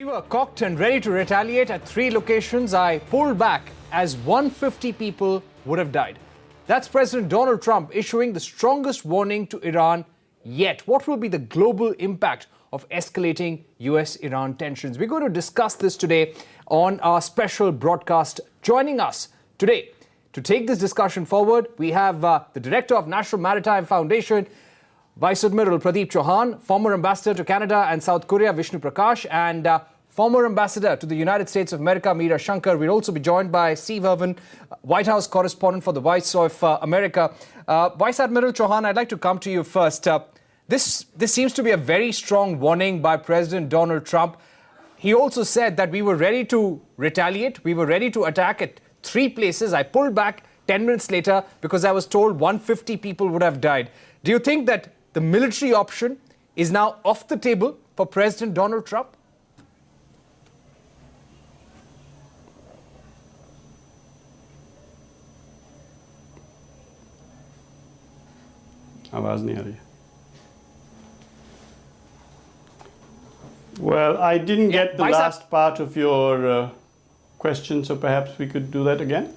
We were cocked and ready to retaliate at 3 locations. I pulled back as 150 people would have died. That's President Donald Trump issuing the strongest warning to Iran yet. What will be the global impact of escalating U.S.-Iran tensions? We're going to discuss this today on our special broadcast. Joining us today to take this discussion forward, we have the Director of National Maritime Foundation, Vice Admiral Pradeep Chauhan, former Ambassador to Canada and South Korea, Vishnu Prakash, and former Ambassador to the United States of America, Meera Shankar. We'll also be joined by Steve Irwin, White House correspondent for the Voice of America. Vice Admiral Chauhan, I'd like to come to you first. This seems to be a very strong warning by President Donald Trump. He also said that we were ready to retaliate. We were ready to attack at 3 places. I pulled back 10 minutes later because I was told 150 people would have died. Do you think that the military option is now off the table for President Donald Trump? आवाज नहीं आ रही. Well, I didn't get the last part of your question, so perhaps we could do that again.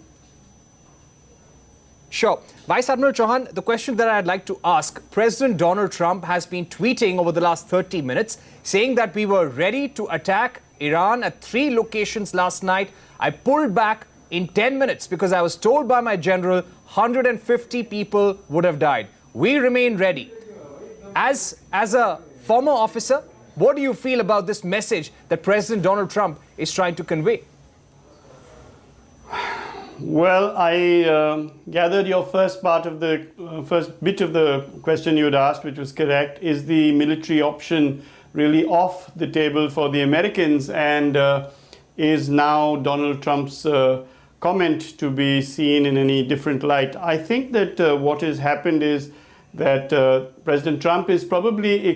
Sure. Vice Admiral Chauhan, the question that I'd like to ask, President Donald Trump has been tweeting over the last 30 minutes saying that we were ready to attack Iran at 3 locations last night. I pulled back in 10 minutes because I was told by my general 150 people would have died. We remain ready. As a former officer, what do you feel about this message that President Donald Trump is trying to convey? Well, I gathered your first part of the first bit of the question you had asked, which was correct. Is the military option really off the table for the Americans? And is now Donald Trump's comment to be seen in any different light? I think that what has happened is that President Trump is probably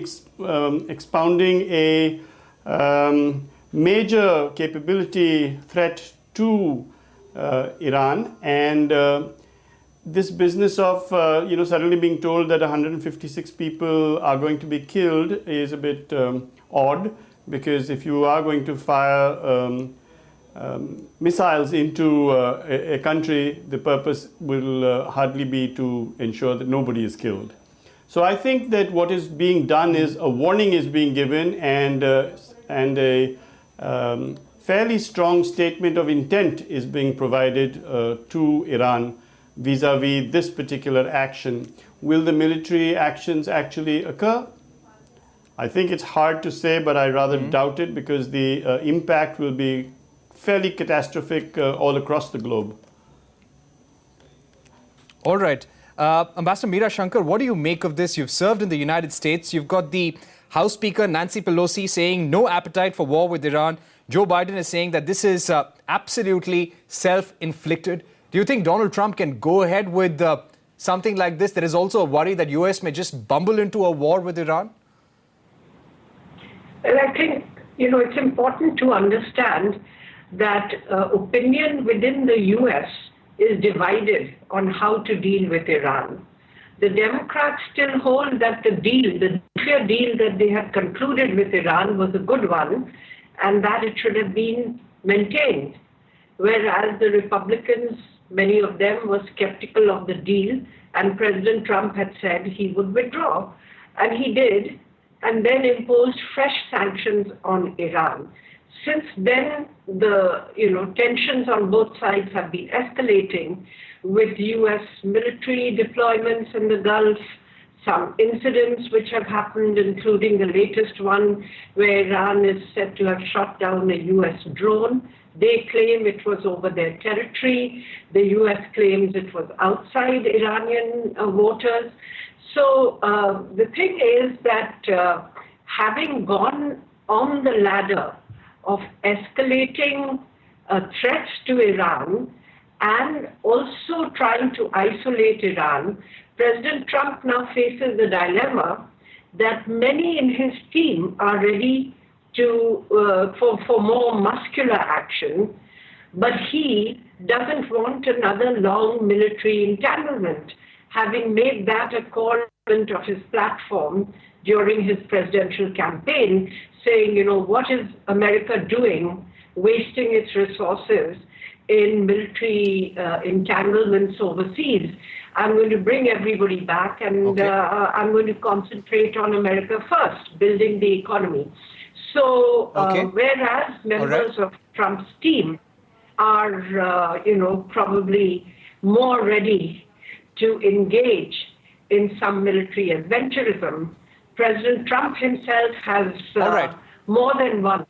expounding a major capability threat to Iran, and this business of suddenly being told that 156 people are going to be killed is a bit odd, because if you are going to fire missiles into a country, the purpose will hardly be to ensure that nobody is killed. So I think that what is being done is a warning is being given, and a fairly strong statement of intent is being provided to Iran vis-a-vis this particular action. Will the military actions actually occur? I think it's hard to say, but I rather doubt it, because the impact will be fairly catastrophic all across the globe. All right. Ambassador Meera Shankar, what do you make of this? You've served in the United States. You've got the House Speaker Nancy Pelosi saying no appetite for war with Iran. Joe Biden is saying that this is absolutely self-inflicted. Do you think Donald Trump can go ahead with something like this? There is also a worry that U.S. may just bumble into a war with Iran. Well, I think, it's important to understand that opinion within the U.S. is divided on how to deal with Iran. The Democrats still hold that the nuclear deal that they had concluded with Iran was a good one, and that it should have been maintained. Whereas the Republicans, many of them were skeptical of the deal, and President Trump had said he would withdraw. And he did, and then imposed fresh sanctions on Iran. Since then, the tensions on both sides have been escalating, with U.S. military deployments in the Gulf, some incidents which have happened, including the latest one where Iran is said to have shot down a U.S. drone. They claim it was over their territory. The U.S. claims it was outside Iranian waters. So the thing is that having gone on the ladder of escalating threats to Iran and also trying to isolate Iran, President Trump now faces the dilemma that many in his team are ready to for more muscular action, but he doesn't want another long military entanglement, having made that a core element of his platform during his presidential campaign, saying, what is America doing, wasting its resources in military entanglements overseas? I'm going to bring everybody back, and I'm going to concentrate on America first, building the economy. So, whereas members of Trump's team are, probably more ready to engage in some military adventurism, President Trump himself has more than once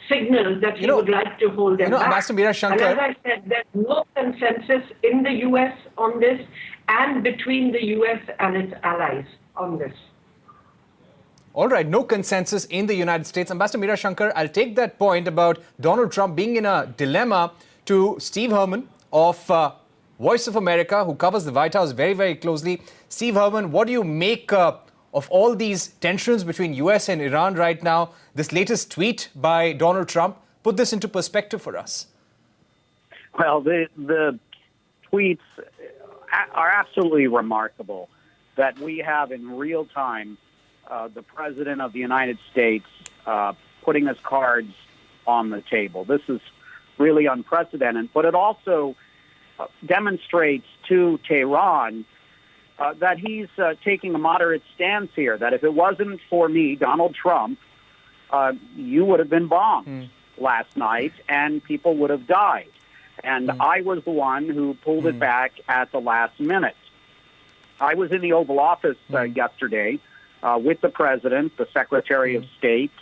signaled that he would like to hold them back. Ambassador Meera Shankar, and as I said, there's no consensus in the U.S. on this and between the U.S. and its allies on this. All right, no consensus in the United States. Ambassador Meera Shankar, I'll take that point about Donald Trump being in a dilemma to Steve Herman of Voice of America, who covers the White House very, very closely. Steve Herman, what do you make of all these tensions between US and Iran right now? This latest tweet by Donald Trump, put this into perspective for us. Well, the tweets are absolutely remarkable that we have in real time the President of the United States putting his cards on the table. This is really unprecedented, but it also demonstrates to Tehran that he's taking a moderate stance here, that if it wasn't for me, Donald Trump, you would have been bombed last night and people would have died. And I was the one who pulled it back at the last minute. I was in the Oval Office yesterday with the President, the Secretary of State,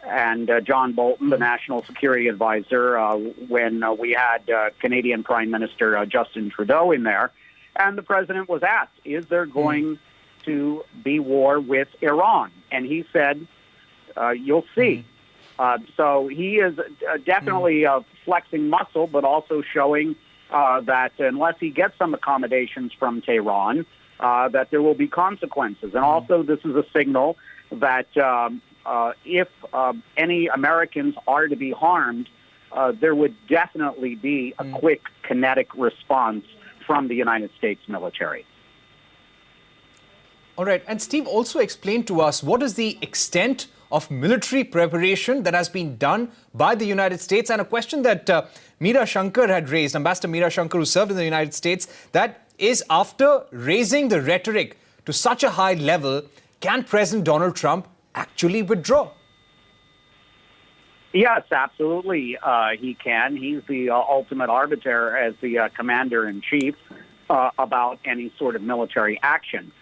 and John Bolton, the National Security Advisor, when we had Canadian Prime Minister Justin Trudeau in there. And the President was asked, is there going to be war with Iran? And he said, you'll see. So he is definitely flexing muscle, but also showing that unless he gets some accommodations from Tehran, that there will be consequences. And also this is a signal that if any Americans are to be harmed, there would definitely be a quick kinetic response from the United States military. All right. And Steve, also explain to us what is the extent of military preparation that has been done by the United States, and a question that Meera Shankar had raised, Ambassador Meera Shankar, who served in the United States, that is, after raising the rhetoric to such a high level, can President Donald Trump actually withdraw? Yes, absolutely. He can. He's the ultimate arbiter as the commander-in-chief about any sort of military action.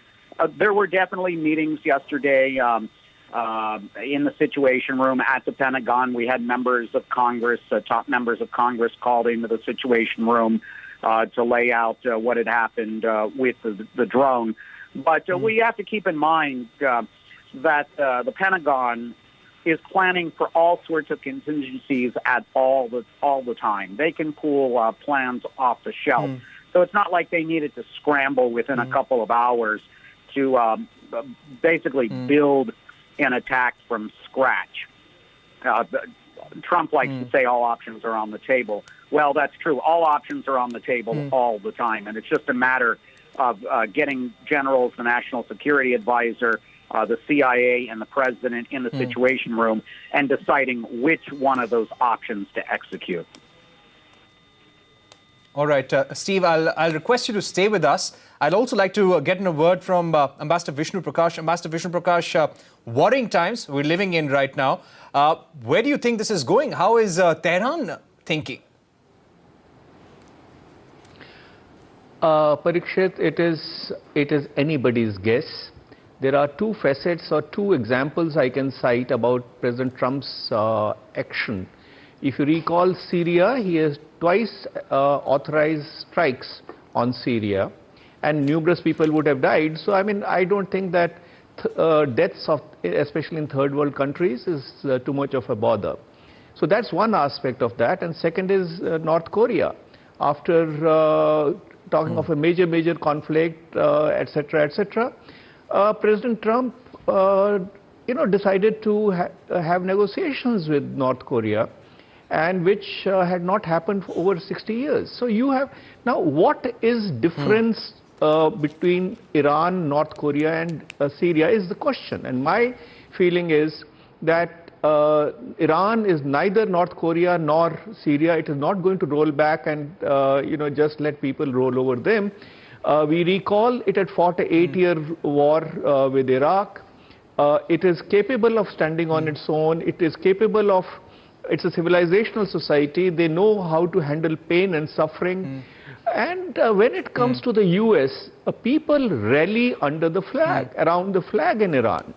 There were definitely meetings yesterday in the Situation Room at the Pentagon. We had members of Congress, top members of Congress, called into the Situation Room to lay out what had happened with the drone. But we have to keep in mind that the Pentagon is planning for all sorts of contingencies at all the time. They can pull plans off the shelf. So it's not like they needed to scramble within a couple of hours to basically build an attack from scratch. Trump likes to say all options are on the table. Well, that's true. All options are on the table all the time. And it's just a matter of getting generals, the National Security Advisor, the CIA, and the President in the Situation Room and deciding which one of those options to execute. All right, Steve, I'll request you to stay with us. I'd also like to get in a word from Ambassador Vishnu Prakash. Ambassador Vishnu Prakash, worrying times we're living in right now. Where do you think this is going? How is Tehran thinking? Parikshit, it is anybody's guess. There are two facets or two examples I can cite about President Trump's action. If you recall Syria, he has twice authorized strikes on Syria, and numerous people would have died. So, I mean, I don't think that deaths, especially in third world countries, is too much of a bother. So that's one aspect of that. And second is North Korea. After talking of a major conflict, etc., etc., President Trump, decided to have negotiations with North Korea, and which had not happened for over 60 years. So you have now, what is difference between Iran, North Korea, and Syria is the question. And my feeling is that Iran is neither North Korea nor Syria. It is not going to roll back and just let people roll over them. We recall it had fought an 8-year war with Iraq. It is capable of standing on its own. It is capable of, it's a civilizational society. They know how to handle pain and suffering. And when it comes to the US, people rally under the flag, around the flag in Iran.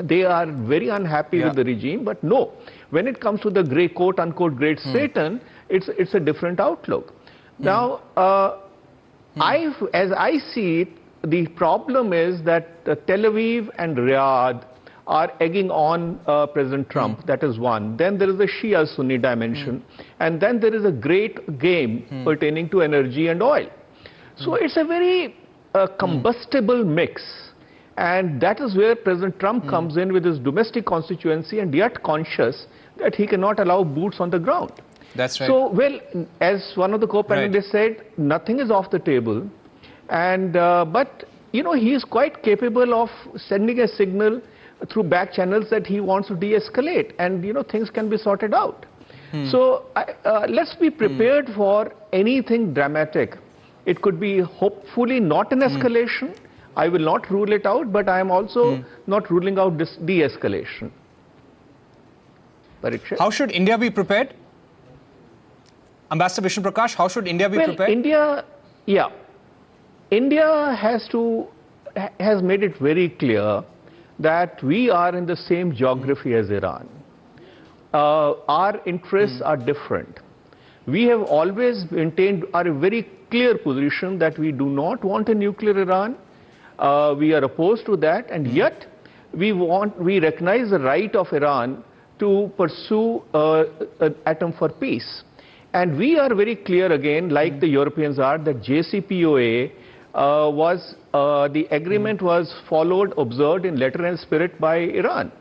They are very unhappy with the regime, but no, when it comes to the great, quote-unquote, great Satan, it's a different outlook. Now, as I see it, the problem is that Tel Aviv and Riyadh are egging on President Trump. That is one. Then there is the Shia-Sunni dimension. And then there is a great game pertaining to energy and oil. So it's a very combustible mix. And that is where President Trump comes in with his domestic constituency and yet conscious that he cannot allow boots on the ground. That's right. So, well, as one of the co-panelists said, nothing is off the table. And, but, he is quite capable of sending a signal through back channels that he wants to de-escalate and, things can be sorted out. So, let's be prepared for anything dramatic. It could be hopefully not an escalation. I will not rule it out, but I am also not ruling out this de-escalation. How should India be prepared? Ambassador Vishnu Prakash, how should India be prepared? India has made it very clear that we are in the same geography as Iran. Our interests are different. We have always maintained our very clear position that we do not want a nuclear Iran. We are opposed to that, and yet we recognize the right of Iran to pursue an atom for peace. And we are very clear again, like the Europeans are, that JCPOA the agreement was followed, observed in letter and spirit by Iran.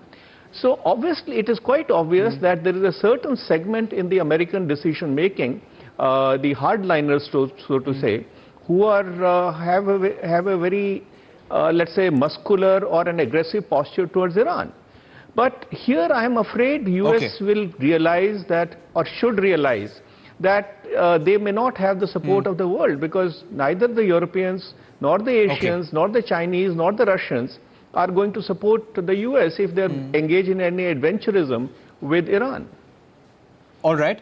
So obviously it is quite obvious that there is a certain segment in the American decision making, the hardliners so to say, who are have a very let's say muscular or an aggressive posture towards Iran. But here I am afraid US will realize that, or should realize, that they may not have the support of the world, because neither the Europeans, nor the Asians, nor the Chinese, nor the Russians are going to support the US if they're engaged in any adventurism with Iran. All right.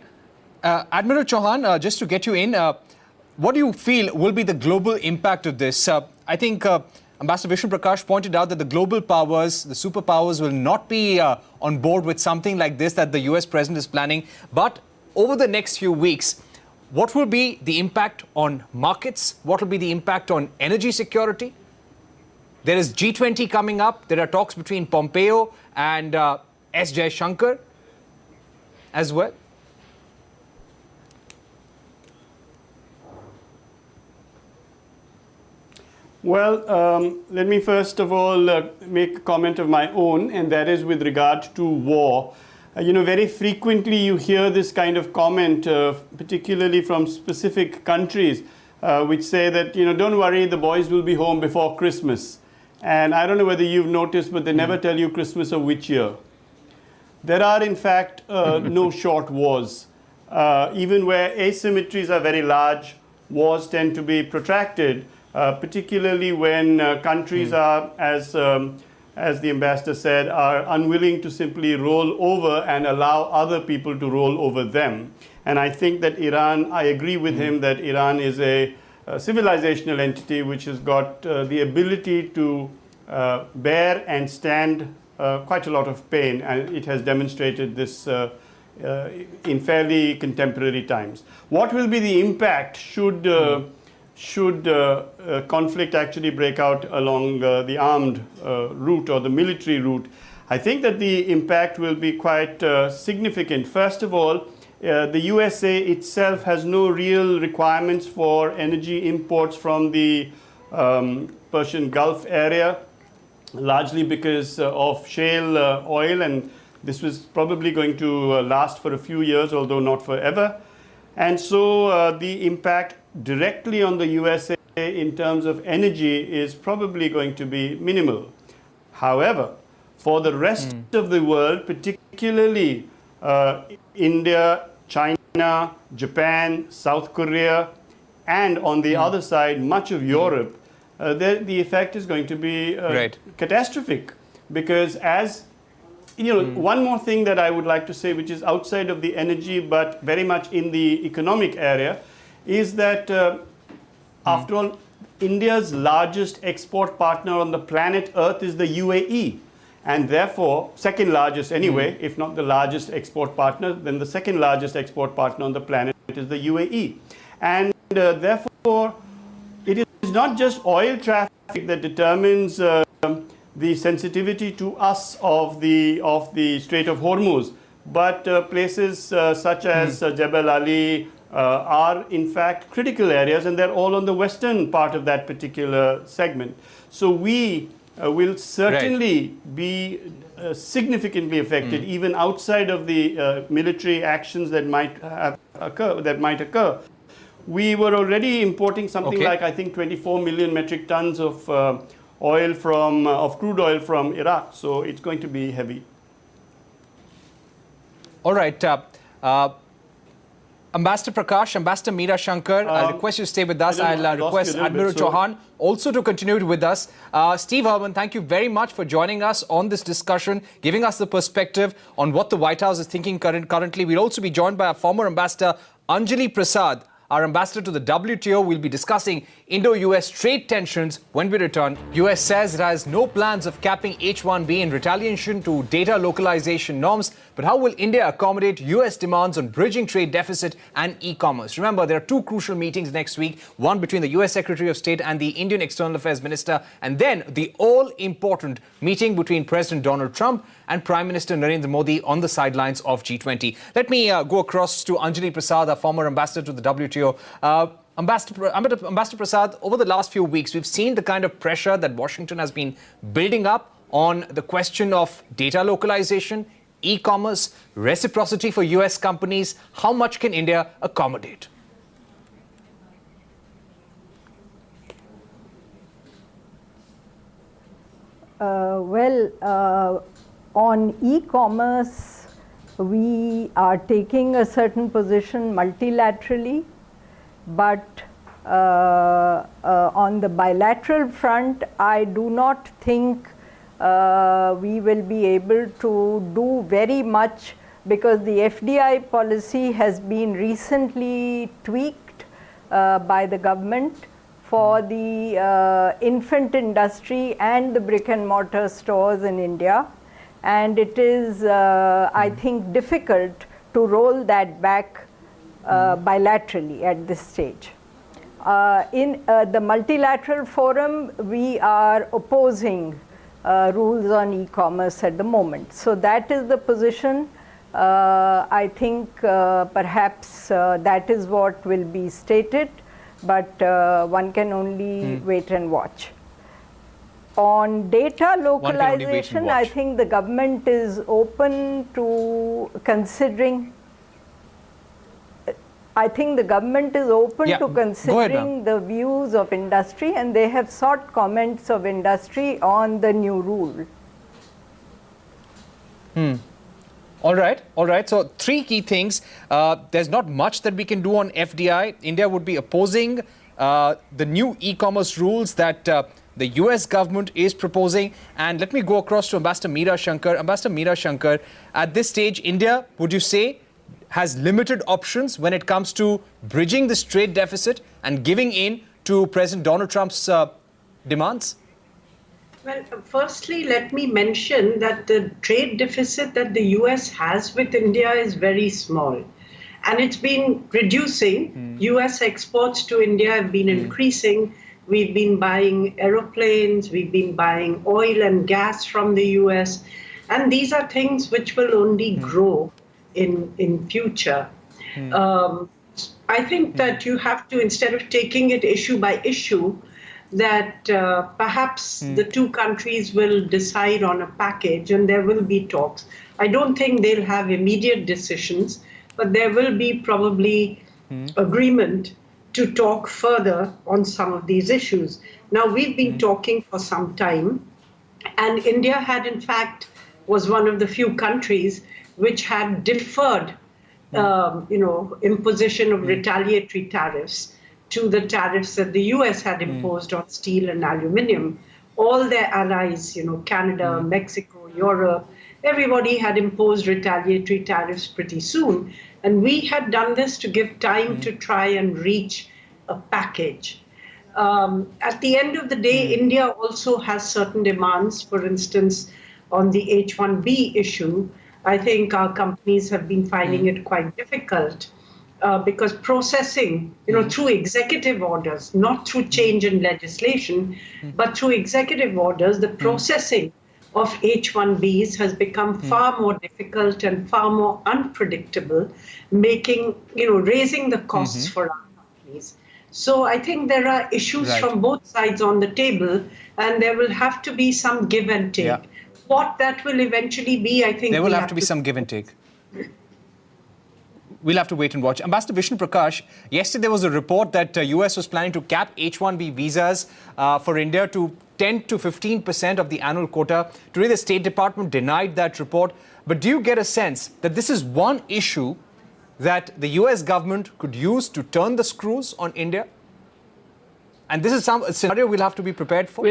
Admiral Chauhan, just to get you in, what do you feel will be the global impact of this? I think Ambassador Vishnu Prakash pointed out that the global powers, the superpowers, will not be on board with something like this that the US president is planning. But over the next few weeks, what will be the impact on markets? What will be the impact on energy security? There is G20 coming up. There are talks between Pompeo and S. Jaishankar as well. Well, let me first of all make a comment of my own, and that is with regard to war. Very frequently you hear this kind of comment, particularly from specific countries, which say that, don't worry, the boys will be home before Christmas. And I don't know whether you've noticed, but they never tell you Christmas of which year. There are, in fact, no short wars. Even where asymmetries are very large, wars tend to be protracted, particularly when countries are, as the ambassador said, are unwilling to simply roll over and allow other people to roll over them. And I think that Iran, I agree with him that Iran is a civilizational entity which has got the ability to bear and stand quite a lot of pain, and it has demonstrated this in fairly contemporary times. What will be the impact should conflict actually break out along the armed route or the military route? I think that the impact will be quite significant. First of all, the USA itself has no real requirements for energy imports from the Persian Gulf area, largely because of shale oil, and this was probably going to last for a few years, although not forever. And so the impact directly on the USA in terms of energy is probably going to be minimal. However, for the rest of the world, particularly India, China, Japan, South Korea, and on the other side, much of Europe, the effect is going to be catastrophic. Because as you know, one more thing that I would like to say, which is outside of the energy but very much in the economic area, is that after all, India's largest export partner on the planet Earth is the UAE. And therefore, second largest anyway, if not the largest export partner, then the second largest export partner on the planet is the UAE. And therefore, it is not just oil traffic that determines the sensitivity to us of the Strait of Hormuz, but places such as Jebel Ali are in fact critical areas, and they're all on the western part of that particular segment. So we will certainly be significantly affected, even outside of the military actions that might occur. We were already importing something like, I think, 24 million metric tons of crude oil from Iraq. So it's going to be heavy. All right. Ambassador Prakash, Ambassador Meera Shankar, I'll request you to stay with us. I'll request Admiral Chauhan also to continue with us. Steve Herman, thank you very much for joining us on this discussion, giving us the perspective on what the White House is thinking currently. We'll also be joined by our former Ambassador Anjali Prasad, our ambassador to the WTO. Will be discussing Indo-US trade tensions when we return. US says it has no plans of capping H-1B in retaliation to data localization norms. But how will India accommodate US demands on bridging trade deficit and e-commerce? Remember, there are two crucial meetings next week, one between the US Secretary of State and the Indian External Affairs Minister, and then the all-important meeting between President Donald Trump and Prime Minister Narendra Modi on the sidelines of G20. Let me go across to Anjali Prasad, our former ambassador to the WTO. Ambassador Prasad, over the last few weeks, we've seen the kind of pressure that Washington has been building up on the question of data localization, e-commerce, reciprocity for US companies. How much can India accommodate? On e-commerce, we are taking a certain position multilaterally, but on the bilateral front, I do not think we will be able to do very much, because the FDI policy has been recently tweaked by the government for the infant industry and the brick and mortar stores in India. And it is, I think, difficult to roll that back bilaterally at this stage. In the multilateral forum, we are opposing rules on e-commerce at the moment. So that is the position. I think perhaps that is what will be stated, but one can only wait and watch. On data localization, I think the government is open to considering. I think the government is open to considering the views of industry, and they have sought comments of industry on the new rule. All right. So three key things. There's not much that we can do on FDI. India would be opposing the new e-commerce rules that the US government is proposing. And let me go across to Ambassador Meera Shankar. Ambassador Meera Shankar, at this stage, India, would you say, has limited options when it comes to bridging this trade deficit and giving in to President Donald Trump's demands? Well, firstly, let me mention that the trade deficit that the US has with India is very small. And it's been reducing. US exports to India have been increasing. We've been buying aeroplanes, we've been buying oil and gas from the US. And these are things which will only grow in future. I think that you have to, instead of taking it issue by issue, that perhaps the two countries will decide on a package and there will be talks. I don't think they'll have immediate decisions, but there will be probably agreement to talk further on some of these issues. Now, we've been talking for some time, And India had, in fact, was one of the few countries which had deferred, imposition of retaliatory tariffs to the tariffs that the US had imposed on steel and aluminium. All their allies, Canada, Mexico, Europe, everybody had imposed retaliatory tariffs pretty soon. And we had done this to give time to try and reach a package. At the end of the day, India also has certain demands. For instance, on the H-1B issue, I think our companies have been finding it quite difficult because processing, through executive orders, not through change in legislation, but through executive orders, the processing of H-1Bs has become far more difficult and far more unpredictable, raising the costs for our companies. So I think there are issues from both sides on the table, and there will have to be some give and take. Yeah. What that will eventually be, I think there will have to be some give and take. We'll have to wait and watch. Ambassador Vishnu Prakash, yesterday there was a report that US was planning to cap H-1B visas for India to 10 to 15% of the annual quota. Today the State Department denied that report. But do you get a sense that this is one issue that the US government could use to turn the screws on India? And this is a scenario we'll have to be prepared for?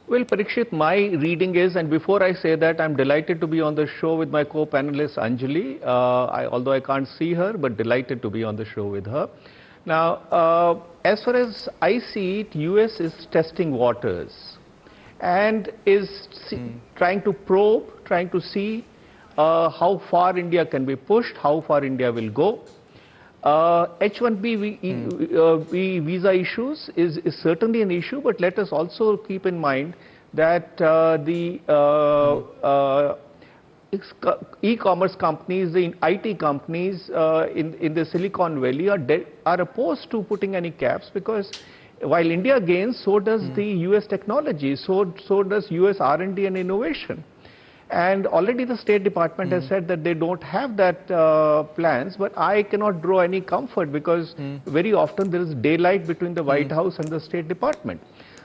Well, Parikshit, my reading is, and before I say that, I'm delighted to be on the show with my co-panelist Anjali, although I can't see her, but delighted to be on the show with her. Now, as far as I see it, US is testing waters and is trying to probe, trying to see how far India can be pushed, how far India will go. H-1B visa issues is certainly an issue, but let us also keep in mind that the e-commerce companies, the IT companies in the Silicon Valley are opposed to putting any caps, because while India gains, so does the US technology, so does US R&D and innovation. And already the State Department has said that they don't have that plans, but I cannot draw any comfort because very often there is daylight between the White House and the State Department.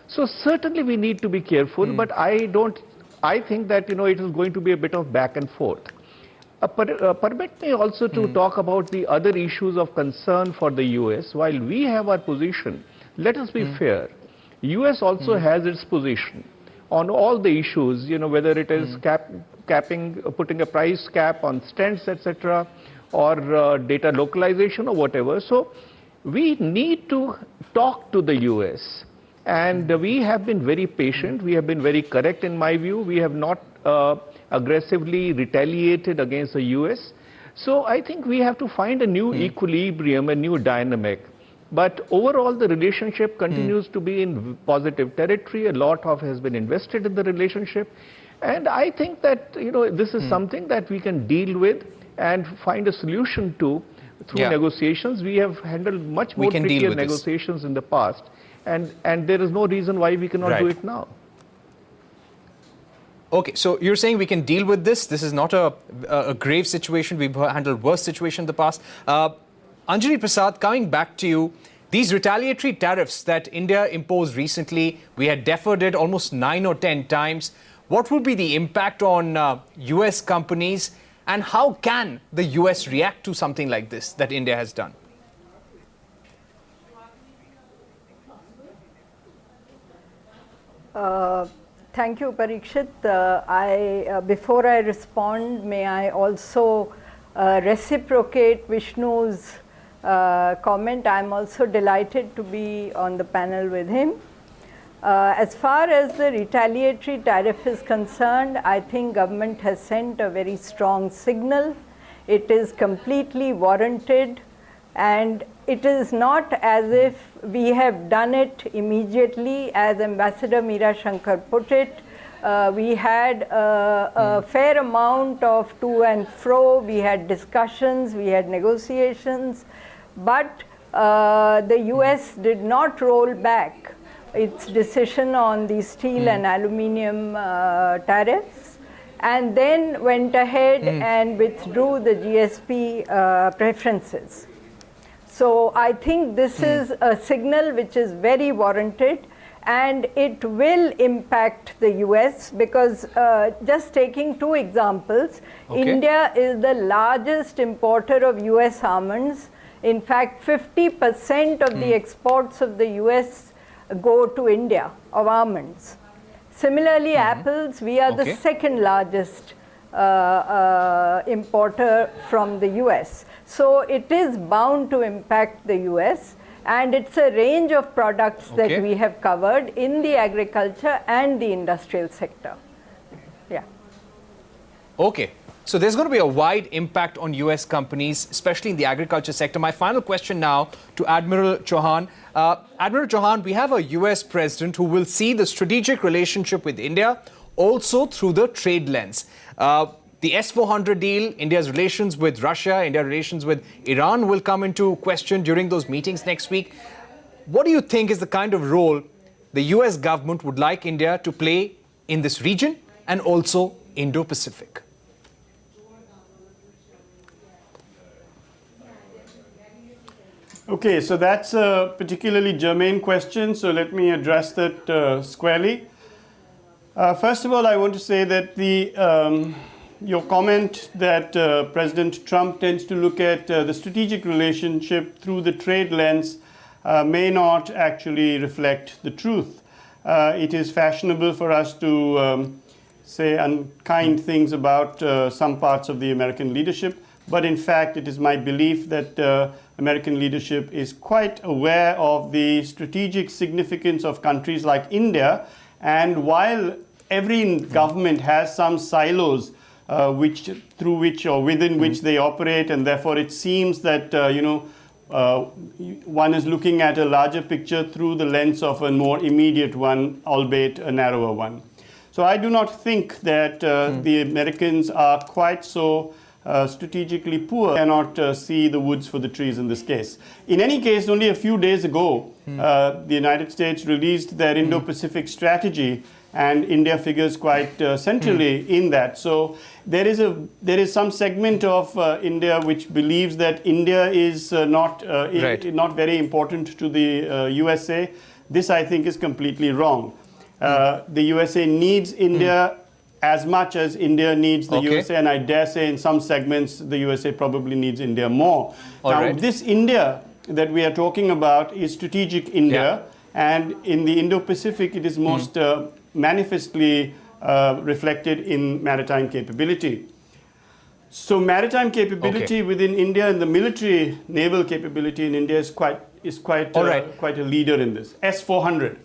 So certainly we need to be careful, but I think that it is going to be a bit of back and forth. Permit me also to talk about the other issues of concern for the US. While we have our position, let us be fair, US also has its position on all the issues, whether it is putting a price cap on stents, etc., or data localization or whatever. So we need to talk to the US, and we have been very patient. We have been very correct in my view. We have not aggressively retaliated against the US. So I think we have to find a new equilibrium, a new dynamic. But overall, the relationship continues to be in positive territory. A lot has been invested in the relationship. And I think that, this is something that we can deal with and find a solution to through negotiations. We have handled much more trickier negotiations in the past. And there is no reason why we cannot do it now. Okay, so you're saying we can deal with this? This is not a grave situation. We've handled worse situation in the past. Anjali Prasad, coming back to you, these retaliatory tariffs that India imposed recently, we had deferred it almost 9 or 10 times. What would be the impact on US companies, and how can the US react to something like this that India has done? Thank you, Parikshit. Before I respond, may I also reciprocate Vishnu's comment. I'm also delighted to be on the panel with him. As far as the retaliatory tariff is concerned, I think government has sent a very strong signal. It is completely warranted, and it is not as if we have done it immediately. As Ambassador Meera Shankar put it, we had a fair amount of to and fro, we had discussions, we had negotiations, but the US did not roll back its decision on the steel and aluminium tariffs, and then went ahead and withdrew the GSP preferences. So I think this is a signal which is very warranted, and it will impact the US because just taking two examples, India is the largest importer of US almonds. In fact, 50% of the exports of the US go to India of almonds. Similarly, apples, we are the second largest importer from the US. So it is bound to impact the US, and it's a range of products that we have covered in the agriculture and the industrial sector. Yeah. Okay. So there's going to be a wide impact on US companies, especially in the agriculture sector. My final question now to Admiral Chauhan. Admiral Chauhan, we have a US president who will see the strategic relationship with India also through the trade lens. The S-400 deal, India's relations with Russia, India's relations with Iran will come into question during those meetings next week. What do you think is the kind of role the US government would like India to play in this region and also Indo-Pacific? Okay, so that's a particularly germane question, so let me address that squarely. First of all, I want to say that your comment that President Trump tends to look at the strategic relationship through the trade lens may not actually reflect the truth. It is fashionable for us to say unkind things about some parts of the American leadership, but in fact it is my belief that American leadership is quite aware of the strategic significance of countries like India, and while every government has some silos through which or within which they operate, and therefore it seems that one is looking at a larger picture through the lens of a more immediate one, albeit a narrower one. So I do not think that the Americans are quite so strategically poor, cannot see the woods for the trees in this case. In any case, only a few days ago, the United States released their Indo-Pacific strategy, and India figures quite centrally in that. So there is some segment of India which believes that India is not very important to the USA. This, I think, is completely wrong. The USA needs India as much as India needs the USA, and I dare say in some segments the USA probably needs India more. This India that we are talking about is strategic India, and in the Indo-Pacific it is most manifestly reflected in maritime capability. So maritime capability within India and the military naval capability in India is quite a leader in this. S-400.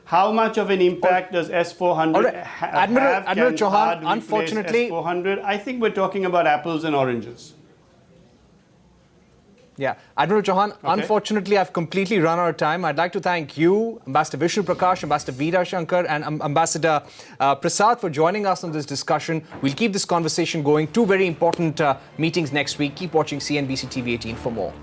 How much of an impact does S-400 have? Admiral Chauhan, unfortunately, S-400? I think we're talking about apples and oranges. Yeah, Admiral Chauhan, unfortunately, I've completely run out of time. I'd like to thank you, Ambassador Vishnu Prakash, Ambassador Veera Shankar, and Ambassador Prasad for joining us on this discussion. We'll keep this conversation going. Two very important meetings next week. Keep watching CNBC-TV18 for more.